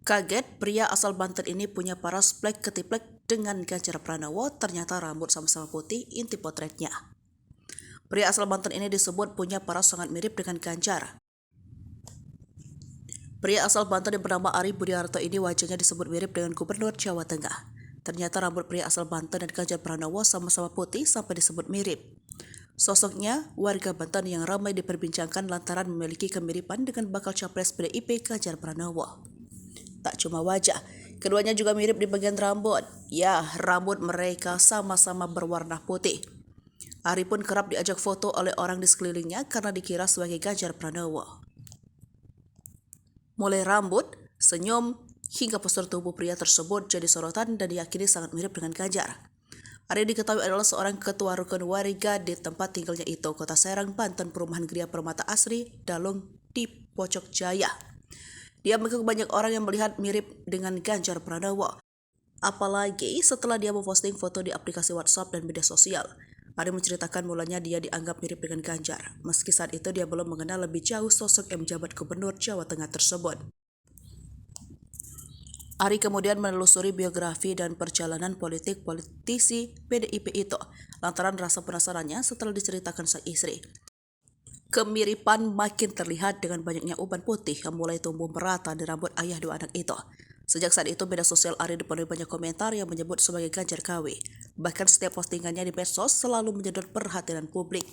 Kaget, pria asal Banten ini punya paras plek ketiplek dengan Ganjar Pranowo, ternyata rambut sama-sama putih, inti potretnya. Pria asal Banten ini disebut punya paras sangat mirip dengan Ganjar. Pria asal Banten yang bernama Ari Budiarto ini wajahnya disebut mirip dengan Gubernur Jawa Tengah. Ternyata rambut pria asal Banten dan Ganjar Pranowo sama-sama putih sampai disebut mirip. Sosoknya warga Banten yang ramai diperbincangkan lantaran memiliki kemiripan dengan bakal capres PDIP Ganjar Pranowo. Tak cuma wajah, keduanya juga mirip di bagian rambut. Ya, rambut mereka sama-sama berwarna putih. Ari pun kerap diajak foto oleh orang di sekelilingnya karena dikira sebagai Ganjar Pranowo. Mulai rambut, senyum, hingga postur tubuh pria tersebut jadi sorotan dan diyakini sangat mirip dengan Ganjar. Ari diketahui adalah seorang ketua rukun warga di tempat tinggalnya itu, Kota Serang, Banten, Perumahan Gria Permata Asri, Dalung, di Pojok Jaya. Dia mengaku banyak orang yang melihat mirip dengan Ganjar Pranowo. Apalagi setelah dia memposting foto di aplikasi WhatsApp dan media sosial. Ari menceritakan mulanya dia dianggap mirip dengan Ganjar, meski saat itu dia belum mengenal lebih jauh sosok yang menjabat Gubernur Jawa Tengah tersebut. Ari kemudian menelusuri biografi dan perjalanan politik politisi PDIP itu, lantaran rasa penasarannya setelah diceritakan sang istri. Kemiripan makin terlihat dengan banyaknya uban putih yang mulai tumbuh merata di rambut ayah dua anak itu. Sejak saat itu, media sosial Ari dipenuhi banyak komentar yang menyebut sebagai Ganjar KW. Bahkan setiap postingannya di medsos selalu menyedot perhatian publik.